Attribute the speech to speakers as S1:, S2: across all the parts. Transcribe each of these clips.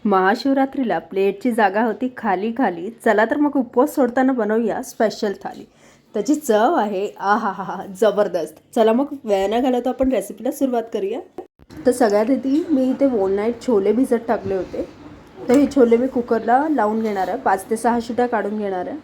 S1: महाशिवरात्रीला प्लेटची जागा होती खाली खाली. चला तर मग उपवास सोडताना बनवूया स्पेशल थाली. त्याची चव आहे आहा हा हा जबरदस्त. चला मग वेळ न घालवता आपण रेसिपीला सुरुवात करूया. तर सगळ्यात आधी मी इथे ओव्हरनाईट छोले भिजत टाकले होते. तर हे छोले मी कुकरला लावून घेणार आहे. 5 ते 6 शिट्या काढून घेणार आहे.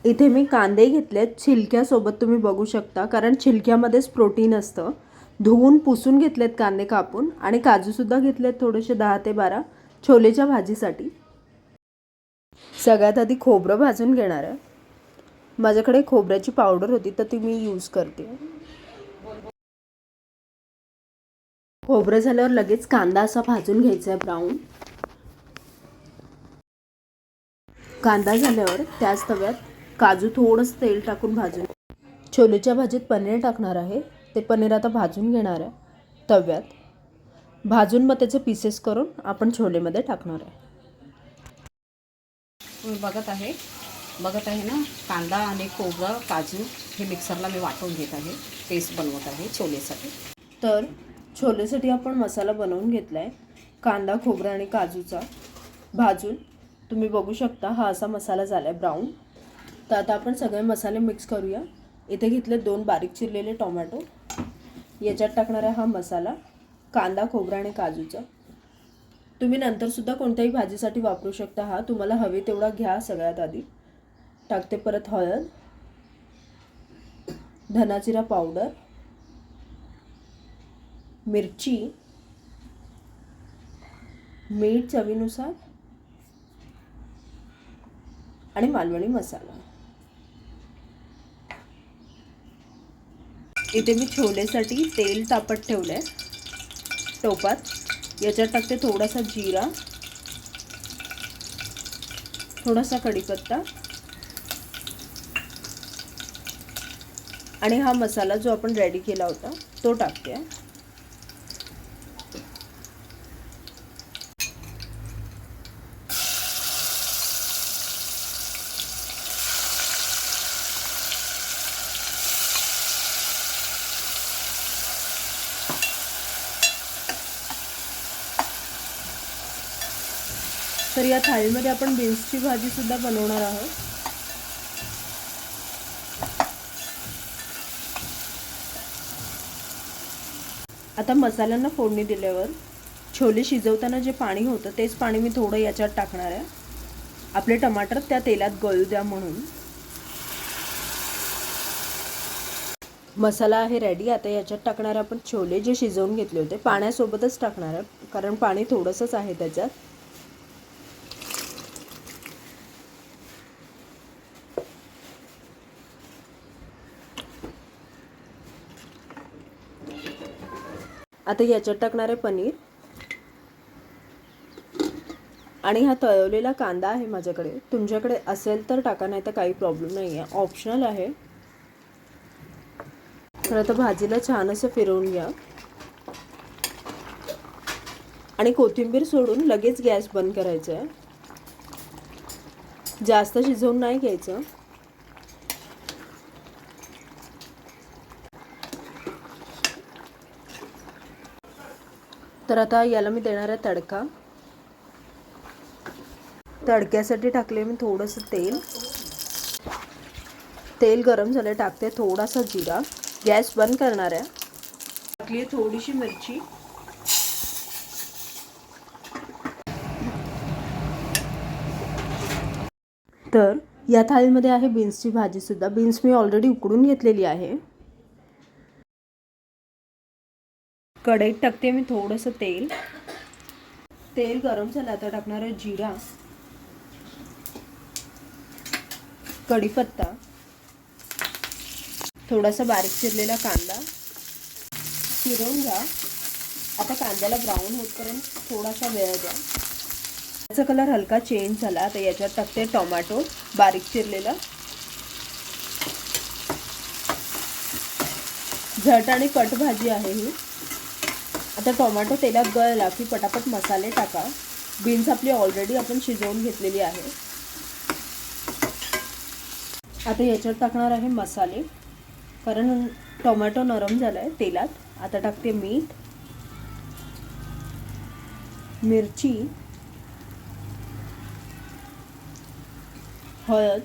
S1: इथे मी कांदे घेतलेत छिलक्यासोबत, तुम्ही बघू शकता, कारण छिलक्यामध्येच प्रोटीन असतं. धुवून पुसून घेतलेत कांदे कापून, आणि काजूसुद्धा घेतलेत थोडेसे 10 ते 12 छोलेच्या भाजीसाठी. सगळ्यात आधी खोबरं भाजून घेणार आहे. माझ्याकडे खोबऱ्याची पावडर होती तर ती मी यूज करते. खोबरं झाल्यावर लगेच कांदा असा भाजून घ्यायचा आहे ब्राऊन. कांदा झाल्यावर त्याच तव्यात काजू थोडंसं तेल टाकून भाजून. छोलेच्या भाजीत पनीर टाकणार आहे. ते पनीर आता भाजून घेणार आहे तव्यात. भाजून मग त्याचे पीसेस करून आपण छोलेमध्ये टाकणार आहे.
S2: तुम्ही बघत आहे ना, कांदा आणि खोबरं काजू हे मिक्सरला मी वाटून घेत आहे. पेस्ट बनवत आहे छोलेसाठी.
S1: तर छोलेसाठी आपण मसाला बनवून घेतला आहे. कांदा, खोबरं आणि काजूचा भाजून तुम्ही बघू शकता हा असा मसाला झाला आहे ब्राऊन. तर आता आपण सगळे मसाले मिक्स करूया. इथे घेतले 2 बारीक चिरलेले टोमॅटो. याच्यात टाकणार आहे हा मसाला, कांदा, खोबरं आणि काजूचा. तुम्ही नंतरसुद्धा कोणत्याही भाजीसाठी वापरू शकता. हा तुम्हाला हवे तेवढा घ्या. सगळ्यात आधी टाकते परत हळद, धनाजिरा पावडर, मिरची, मीठ चवीनुसार आणि मालवणी मसाला. इथे मी छोलेसाठी तेल तापत ठेवलं आहे टोपात. याच्यात टाकते थोडासा जिरा, थोडासा कढीपत्ता आणि हा मसाला जो आपण रेडी केला होता तो टाकते. तर या थाळीमध्ये आपण बीन्सची भाजीसुद्धा बनवणार आहोत. आता मसाल्यांना फोडणी दिल्यावर छोले शिजवताना जे पाणी होतं तेच पाणी मी थोडं याच्यात टाकणार आहे. आपले टमाटर त्या तेलात गळू द्या म्हणून. मसाला आहे रेडी. आता याच्यात टाकणार आपण छोले जे शिजवून घेतले होते. पाण्यासोबतच टाकणार आहे कारण पाणी थोडंसंच आहे त्याच्यात. आता याच्यात टाकणार आहे पनीर, आणि हा तळवलेला कांदा आहे माझ्याकडे. तुमच्याकडे असेल तर टाका, नाही तर काही प्रॉब्लेम नाही आहे, ऑप्शनल आहे. तर आता भाजीला छान असं फिरवून घ्या आणि कोथिंबीर सोडून लगेच गॅस बंद करायचा आहे. जास्त शिजवून नाही घ्यायचं. तर आता याला मी देणार आहे तडका. तडक्यासाठी टाकले मी थोडंसं तेल. तेल गरम झालं, टाकते थोडासा जिरा. गॅस बंद करणार आहे. टाकली आहे थोडीशी मिरची. तर या थाळीमध्ये आहे बीन्सची भाजीसुद्धा. बीन्स मी ऑलरेडी उकडून घेतलेली आहे. कढईत टाकते मी थोडंसं तेल. तेल गरम झालं, आता टाकणार आहे जिरा, कढीपत्ता, थोडासा बारीक चिरलेला कांदा. फिरवून घ्या. आता कांद्याला ब्राऊन होतपर्यंत थोडासा वेळ द्या. त्याचा कलर हलका चेंज झाला. आता याच्यात टाकते टोमॅटो बारीक चिरलेला. झट आणि पट भाजी आहे ही. आता टोमॅटो तेलात गळला की पटापट मसाले टाका. बीन्स आपली ऑलरेडी आपण शिजवून घेतलेली आहे. आता याच्यात टाकणार आहे मसाले, कारण टोमॅटो नरम झाला आहे तेलात. आता टाकते मीठ, मिरची, हळद,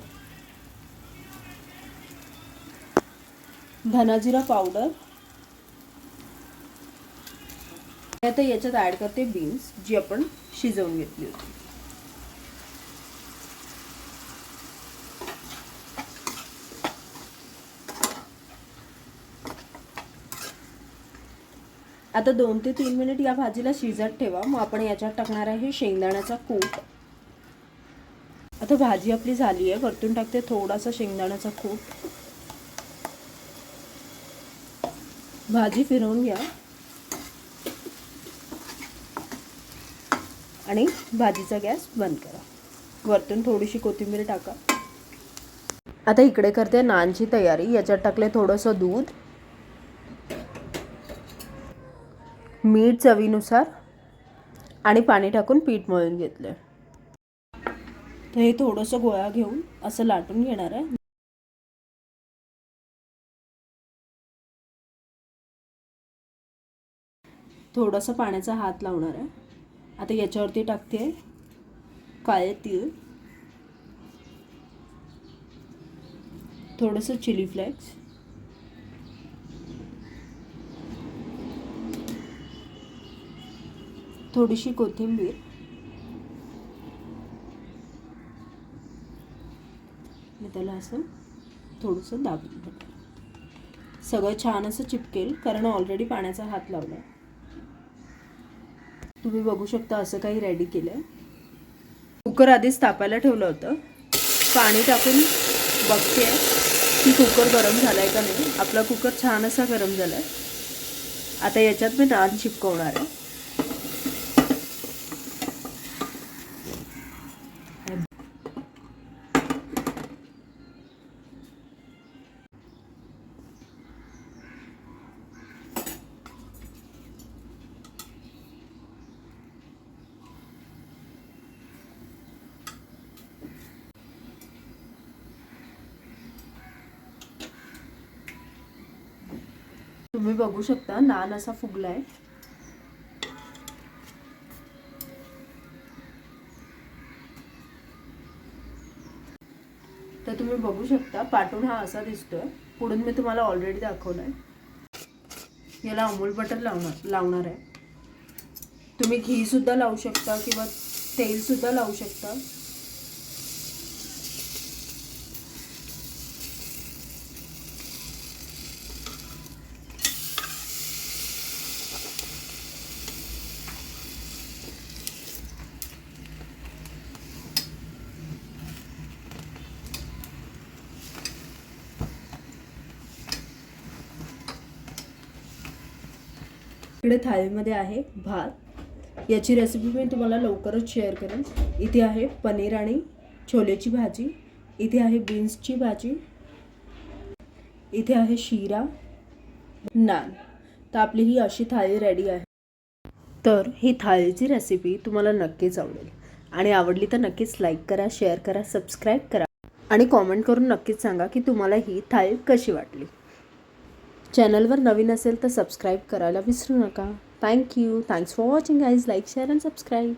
S1: धनाजिरा पावडर. आता याच्यात ॲड करते बीन्स जी आपण शिजवून घेतली होती. आता 2 ते 3 मिनिट या भाजीला शिजत ठेवा. मग आपण याच्यात टाकणार आहे शेंगदाण्याचा कूट. आता भाजी आपली झाली आहे. वरतून टाकते थोडासा शेंगदाण्याचा कूट. भाजी फिरवून घ्या आणि भाजीचा गॅस बंद करा. वरतून थोडीशी कोथिंबीर टाका. आता इकडे करते नानची तयारी. याच्यात टाकले थोडंसं दूध, मीठ चवीनुसार आणि पाणी टाकून पीठ मळून घेतलं. तर हे थोडंसं गोळा घेऊन असं लाटून घेणार आहे. थोडंसं पाण्याचा हात लावणार आहे. आता याच्यावरती टाकते काळे तीळ, थोडंसं चिली फ्लेक्स, थोडीशी कोथिंबीर, मी त्याला असं थोडंसं दाबून घेते. सगळं छान असं चिपकेल कारण ऑलरेडी पाण्याचा हात लावला. तुम्ही बघू शकता असं काही रेडी केलं आहे. कुकर आधीच तापायला ठेवलं होतं. पाणी टाकून बघते की कुकर गरम झाला आहे का नाही. आपला कुकर छान असा गरम झाला आहे. आता याच्यात मी नान चिपकवणार आहे. तुम्ही बघू शकता नान असा फुगलाय. तर तुम्ही बघू शकता पाठून हा असा दिसतोय. पुढून मी तुम्हाला ऑलरेडी दाखवलाय. याला अमूल बटर लावणार आहे. तुम्ही घी सुद्धा लावू शकता किंवा तेल सुद्धा लावू शकता. इकडे थाळीमध्ये आहे भात. याची रेसिपी मी तुम्हाला लवकरच शेअर करेन. इथे आहे पनीर आणि छोलेची भाजी, इथे आहे बीन्सची भाजी, इथे आहे शिरा, नान. तर आपली ही अशी थाळी रेडी आहे. तर ही थाळीची रेसिपी तुम्हाला नक्कीच आवडेल आणि आवडली तर नक्कीच लाईक करा, शेअर करा, सबस्क्राईब करा आणि कॉमेंट करून नक्कीच सांगा की तुम्हाला ही थाळी कशी वाटली. चॅनलवर नवीन असेल तर सबस्क्राईब करायला विसरू नका. Thank you. Thanks for watching guys. Like, share and subscribe.